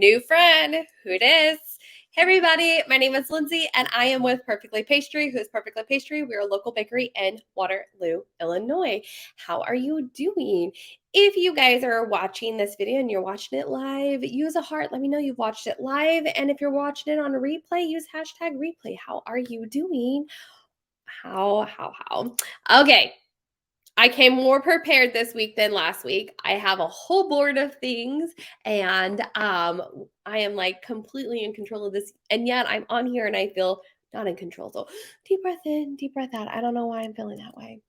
new friend. Who it is? Hey everybody, my name is Lindsay and I am with Perfectly Pastry. Who's Perfectly Pastry? We're a local bakery in Waterloo, Illinois. How are you doing? If you guys are watching this video and you're watching it live, use a heart. Let me know you've watched it live. And if you're watching it on a replay, use hashtag replay. How are you doing? How? Okay. I came more prepared this week than last week. I have a whole board of things and I am like completely in control of this. And yet I'm on here and I feel not in control. So deep breath in, deep breath out. I don't know why I'm feeling that way.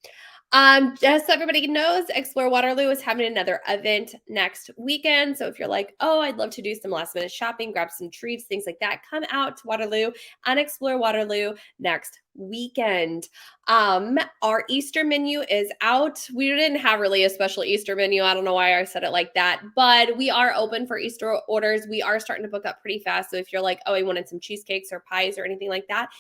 Just so everybody knows, Explore Waterloo is having another event next weekend. So if you're like, oh, I'd love to do some last minute shopping, grab some treats, things like that, come out to Waterloo and explore Waterloo next weekend. Our Easter menu is out. We didn't have really a special Easter menu. I don't know why I said it like that, but we are open for Easter orders. We are starting to book up pretty fast. So if you're like, oh, I wanted some cheesecakes or pies or anything like that,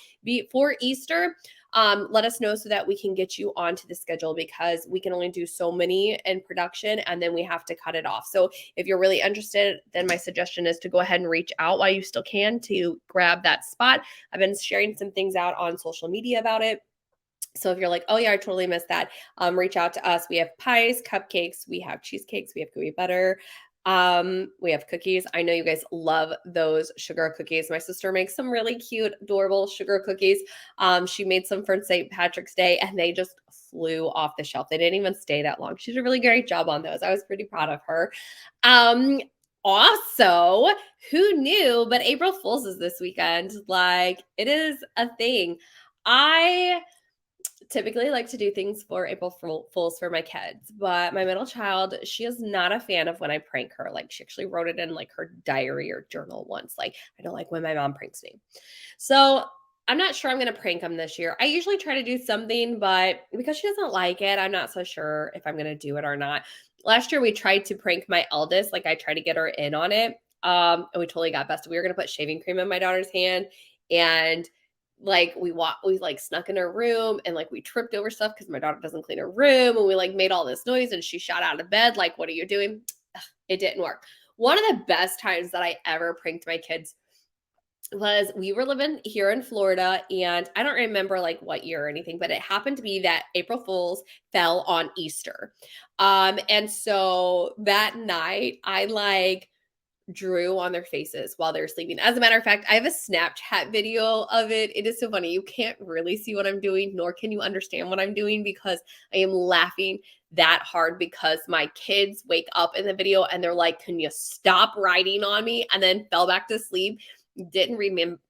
for Easter, let us know so that we can get you onto the schedule because we can only do so many in production and then we have to cut it off. So if you're really interested, then my suggestion is to go ahead and reach out while you still can to grab that spot. I've been sharing some things out on social media about it. So if you're like, oh yeah, I totally missed that, reach out to us. We have pies, cupcakes, we have cheesecakes, we have gooey butter, we have cookies. I know you guys love those sugar cookies. My sister makes some really cute, adorable sugar cookies. She made some for St. Patrick's Day and they just flew off the shelf. They didn't even stay that long. She did a really great job on those. I was pretty proud of her. Also, who knew, but April Fool's is this weekend. Like, it is a thing. I typically like to do things for April Fools for my kids, but my middle child, she is not a fan of when I prank her. Like, she actually wrote it in like her diary or journal once. Like, I don't like when my mom pranks me. So I'm not sure I'm going to prank him this year. I usually try to do something, but because she doesn't like it, I'm not so sure if I'm going to do it or not. Last year we tried to prank my eldest. Like, I tried to get her in on it. And we totally got busted. We were going to put shaving cream in my daughter's hand, and like we like snuck in her room and like we tripped over stuff because my daughter doesn't clean her room, and we like made all this noise and she shot out of bed like, what are you doing? It didn't work. One of the best times that I ever pranked my kids was we were living here in Florida, and I don't remember like what year or anything, but it happened to be that April Fools fell on Easter. And so that night I like drew on their faces while they're sleeping. As a matter of fact, I have a Snapchat video of it. It is so funny. You can't really see what I'm doing, nor can you understand what I'm doing because I am laughing that hard because my kids wake up in the video and they're like, can you stop writing on me? And then fell back to sleep. Didn't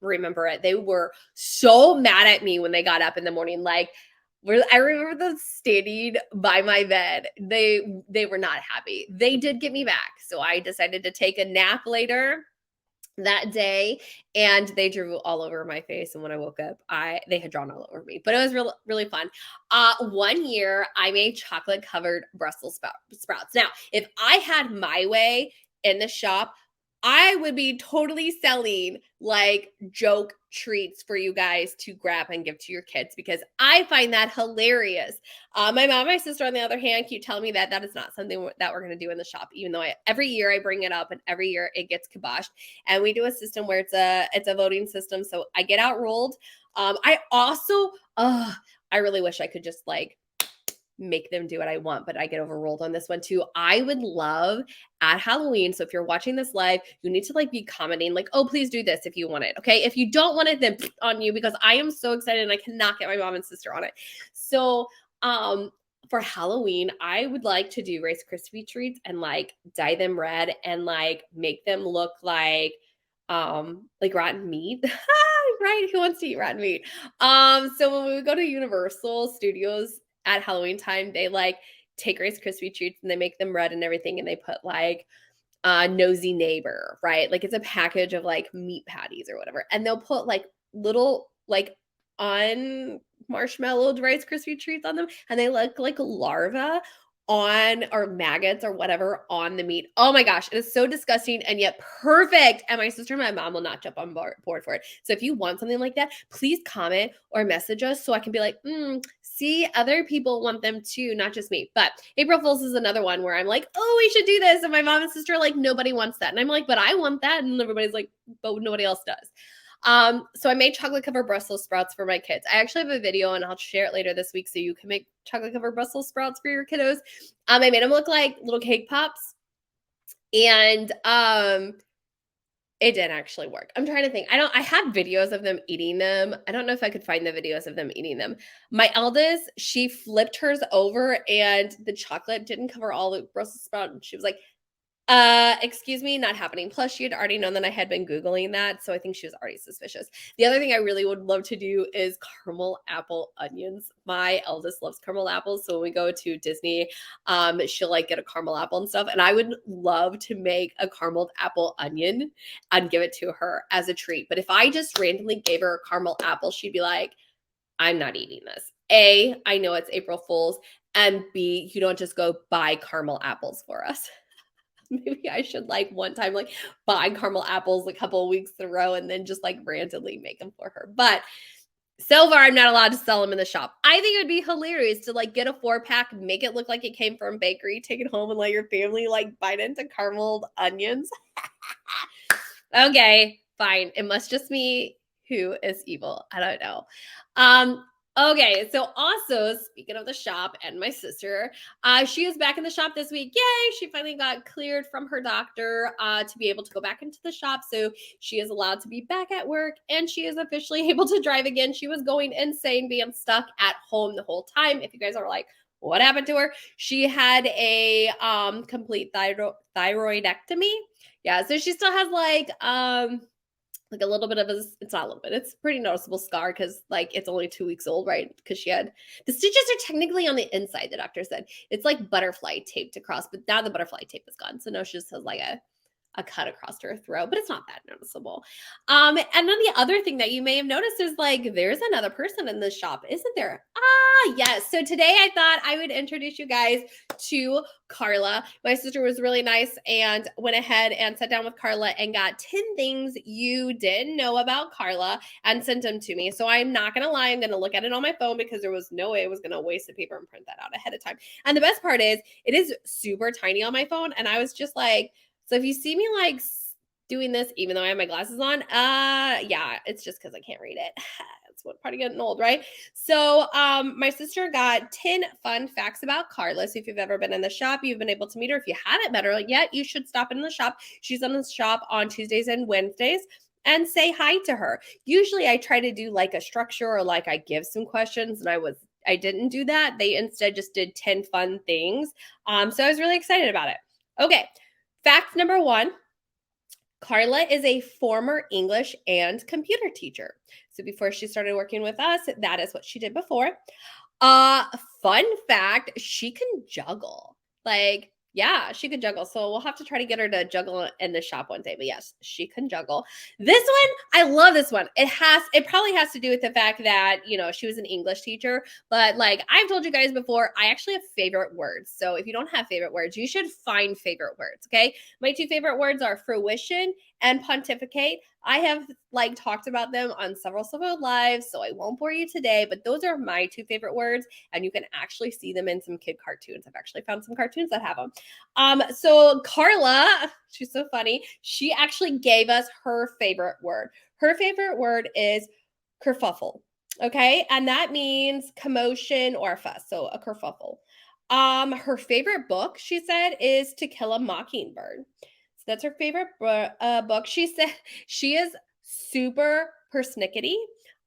remember it. They were so mad at me when they got up in the morning. Like, I remember them standing by my bed. They were not happy. They did get me back. So I decided to take a nap later that day, and they drew all over my face. And when I woke up, they had drawn all over me. But it was really fun. One year I made chocolate covered Brussels sprouts. Now, if I had my way in the shop, I would be totally selling like joke treats for you guys to grab and give to your kids because I find that hilarious. My mom and my sister, on the other hand, keep telling me that that is not something that we're going to do in the shop, even though every year I bring it up and every year it gets kiboshed. And we do a system where it's a voting system. So I get outrolled. I also, I really wish I could just like make them do what I want, but I get overruled on this one too. I would love at Halloween. So if you're watching this live, you need to like be commenting like, oh, please do this if you want it. Okay. If you don't want it, then on you, because I am so excited and I cannot get my mom and sister on it. So, for Halloween, I would like to do Rice Krispie treats and like dye them red and like make them look like rotten meat. Right? Who wants to eat rotten meat? So when we go to Universal Studios at Halloween time, they like take Rice Krispie treats and they make them red and everything, and they put like nosy neighbor, right? Like it's a package of like meat patties or whatever, and they'll put like little like marshmallowed Rice Krispie treats on them, and they look like larvae on, or maggots or whatever, on the meat. Oh my gosh, it is so disgusting and yet perfect. And my sister and my mom will not jump on board for it. So if you want something like that, please comment or message us so I can be like, see other people want them too, not just me. But April Fool's is another one where I'm like, oh, we should do this. And my mom and sister are like, nobody wants that. And I'm like, but I want that. And everybody's like, but nobody else does. So I made chocolate covered Brussels sprouts for my kids. I actually have a video and I'll share it later this week so you can make chocolate covered Brussels sprouts for your kiddos. I made them look like little cake pops. And it didn't actually work. I'm trying to think. I have videos of them eating them. I don't know if I could find the videos of them eating them. My eldest, she flipped hers over and the chocolate didn't cover all the Brussels sprout. And she was like, excuse me, not happening. Plus, she had already known that I had been Googling that, so I think she was already suspicious. The other thing I really would love to do is caramel apple onions. My eldest loves caramel apples, so when we go to Disney, she'll like get a caramel apple and stuff, and I would love to make a caramel apple onion and give it to her as a treat. But if I just randomly gave her a caramel apple, she'd be like, I'm not eating this. A, I know it's April Fool's, and B, you don't just go buy caramel apples for us. Maybe I should like one time like buy caramel apples a couple of weeks in a row and then just like randomly make them for her. But so far, I'm not allowed to sell them in the shop. I think it would be hilarious to like get a 4-pack, make it look like it came from a bakery, take it home and let your family like bite into carameled onions. Okay, fine. It must just be who is evil. I don't know. Okay, so also speaking of the shop and my sister, she is back in the shop this week. Yay! She finally got cleared from her doctor to be able to go back into the shop. So she is allowed to be back at work and she is officially able to drive again. She was going insane being stuck at home the whole time. If you guys are like, what happened to her? She had a complete thyroidectomy. Yeah, so she still has like a little bit of it's not a little bit, it's a pretty noticeable scar because like it's only 2 weeks old, right? Because she had the stitches are technically on the inside, the doctor said. It's like butterfly taped across, but now the butterfly tape is gone. So now she just has like a cut across her throat, but it's not that noticeable. And then the other thing that you may have noticed is like there's another person in the shop, isn't there? Yes. So today I thought I would introduce you guys to Carla. My sister was really nice and went ahead and sat down with Carla and got 10 things you didn't know about Carla and sent them to me. So I'm not going to lie. I'm going to look at it on my phone because there was no way I was going to waste the paper and print that out ahead of time. And the best part is it is super tiny on my phone. And I was just like, so if you see me like doing this, even though I have my glasses on, yeah, it's just because I can't read it. That's what part of getting old, right? So my sister got 10 fun facts about Carla. So if you've ever been in the shop, you've been able to meet her. If you haven't met her yet, you should stop in the shop. She's on the shop on Tuesdays and Wednesdays and say hi to her. Usually I try to do like a structure or like I give some questions and I didn't do that. They instead just did 10 fun things. So I was really excited about it. Okay. Fact number 1, Carla is a former English and computer teacher. So before she started working with us, that is what she did before. Fun fact, she can juggle. Like, yeah, she could juggle. So we'll have to try to get her to juggle in the shop one day. But yes, she can juggle. This one, I love this one. It probably has to do with the fact that, you know, she was an English teacher. But like I've told you guys before, I actually have favorite words. So if you don't have favorite words, you should find favorite words. Okay. My 2 favorite words are fruition and pontificate. I have like talked about them on several lives, so I won't bore you today, but those are my 2 favorite words, and you can actually see them in some kid cartoons. I've actually found some cartoons that have them. So Carla, she's so funny. She actually gave us her favorite word. Her favorite word is kerfuffle. Okay, and that means commotion or fuss. So a kerfuffle. Her favorite book, she said, is To Kill a Mockingbird. So that's her favorite book. She said she is super persnickety.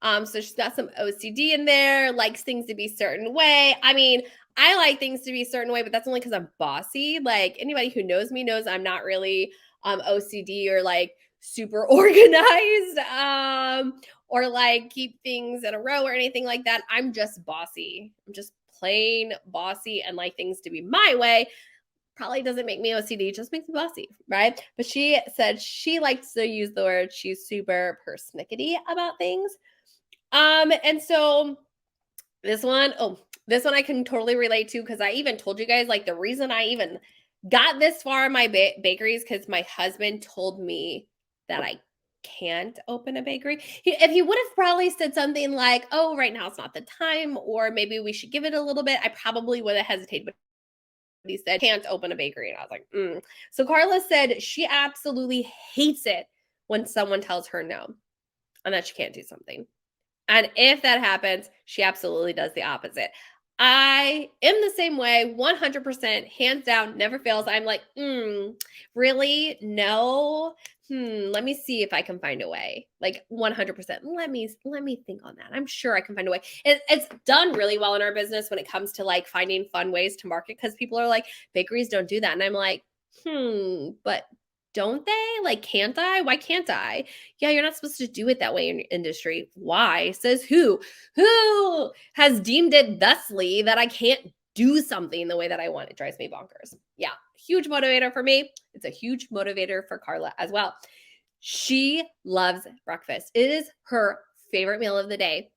So she's got some OCD in there, likes things to be a certain way. I mean, I like things to be a certain way, but that's only because I'm bossy. Like anybody who knows me knows I'm not really OCD or like super organized or like keep things in a row or anything like that. I'm just bossy. I'm just plain bossy and like things to be my way. Probably doesn't make me OCD, just makes me bossy, right? But she said she likes to use the word she's super persnickety about things. And so this one I can totally relate to because I even told you guys like the reason I even got this far in my bakeries because my husband told me that I can't open a bakery. If he would have probably said something like, "Oh, right now it's not the time," or maybe we should give it a little bit, I probably would have hesitated. But he said, "Can't open a bakery." And I was like, mm. So Carla said she absolutely hates it when someone tells her no and that she can't do something. And if that happens, she absolutely does the opposite. I am the same way, 100%, hands down, never fails. I'm like, really? No. Let me see if I can find a way. Like 100%. Let me think on that. I'm sure I can find a way. It's done really well in our business when it comes to like finding fun ways to market because people are like, bakeries don't do that. And I'm like, but don't they? Like, can't I? Why can't I? Yeah, you're not supposed to do it that way in your industry. Why? Says who? Who has deemed it thusly that I can't do something the way that I want? It drives me bonkers. Yeah, huge motivator for me. It's a huge motivator for Carla as well. She loves breakfast. It is her favorite meal of the day.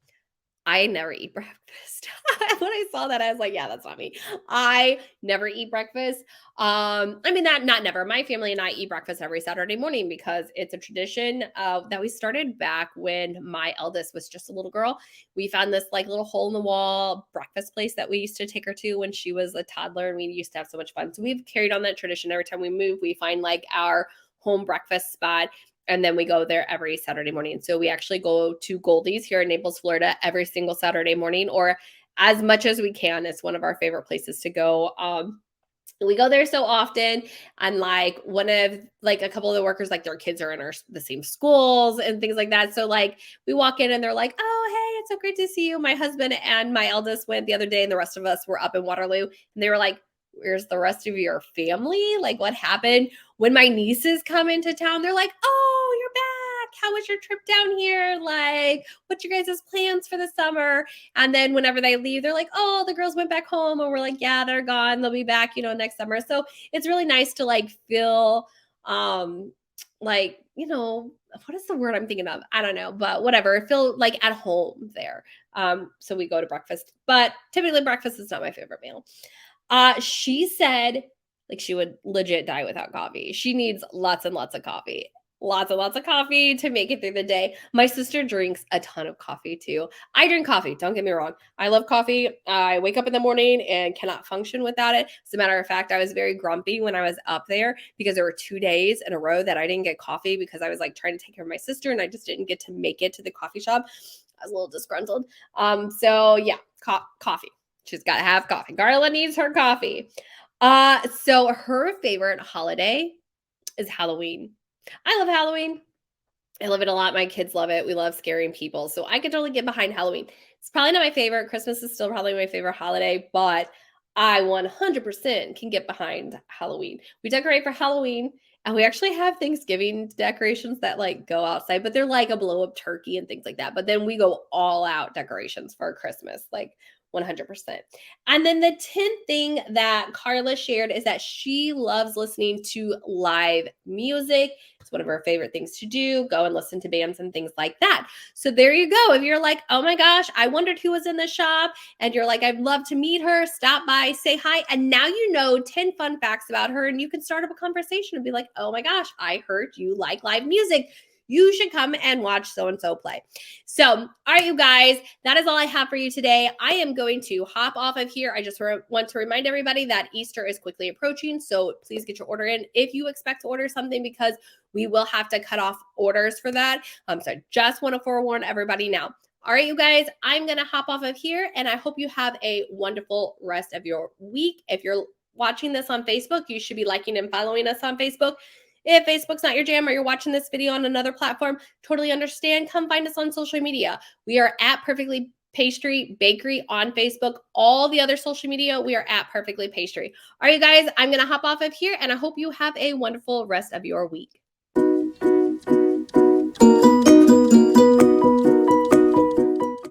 I never eat breakfast. When I saw that, I was like, yeah, that's not me. I never eat breakfast. I mean, not never. My family and I eat breakfast every Saturday morning because it's a tradition that we started back when my eldest was just a little girl. We found this like little hole in the wall breakfast place that we used to take her to when she was a toddler, and we used to have so much fun. So we've carried on that tradition. Every time we move, we find like our home breakfast spot, and then we go there every Saturday morning. So we actually go to Goldie's here in Naples, Florida every single Saturday morning, or as much as we can. It's one of our favorite places to go. We go there so often, and like one of like a couple of the workers, like their kids are in the same schools and things like that. So like we walk in and they're like, "Oh, hey, it's so great to see you." My husband and my eldest went the other day, and the rest of us were up in Waterloo, and they were like, "Where's the rest of your family? Like, what happened?" When my nieces come into town, they're like, "Oh, you're back. How was your trip down here? Like, what's your guys' plans for the summer?" And then whenever they leave, they're like, "Oh, the girls went back home." And we're like, "Yeah, they're gone. They'll be back, next summer." So it's really nice to like feel like, what is the word I'm thinking of? I don't know, but whatever. Feel like at home there. So we go to breakfast, but typically breakfast is not my favorite meal. She said like she would legit die without coffee. She needs lots and lots of coffee. Lots and lots of coffee to make it through the day. My sister drinks a ton of coffee too. I drink coffee, don't get me wrong. I love coffee. I wake up in the morning and cannot function without it. As a matter of fact, I was very grumpy when I was up there because there were 2 days in a row that I didn't get coffee because I was like trying to take care of my sister and I just didn't get to make it to the coffee shop. I was a little disgruntled. So yeah, coffee. She's got to have coffee. Carla needs her coffee. So her favorite holiday is Halloween. I love Halloween. I love it a lot. My kids love it. We love scaring people. So I could totally get behind Halloween. It's probably not my favorite. Christmas is still probably my favorite holiday, but I 100% can get behind Halloween. We decorate for Halloween, and we actually have Thanksgiving decorations that like go outside, but they're like a blow up turkey and things like that. But then we go all out decorations for Christmas, like 100%. And then the 10th thing that Carla shared is that she loves listening to live music. It's one of her favorite things to do, go and listen to bands and things like that. So there you go. If you're like, "Oh my gosh, I wondered who was in the shop," and you're like, "I'd love to meet her," stop by, say hi. And now you know 10 fun facts about her, and you can start up a conversation and be like, "Oh my gosh, I heard you like live music. You should come and watch so-and-so play." So, all right, you guys, that is all I have for you today. I am going to hop off of here. I just want to remind everybody that Easter is quickly approaching. So please get your order in if you expect to order something, because we will have to cut off orders for that. So I just want to forewarn everybody now. All right, you guys, I'm going to hop off of here, and I hope you have a wonderful rest of your week. If you're watching this on Facebook, you should be liking and following us on Facebook. If Facebook's not your jam or you're watching this video on another platform, totally understand. Come find us on social media. We are at Perfectly Pastry Bakery on Facebook. All the other social media, we are at Perfectly Pastry. All right, you guys, I'm going to hop off of here, and I hope you have a wonderful rest of your week.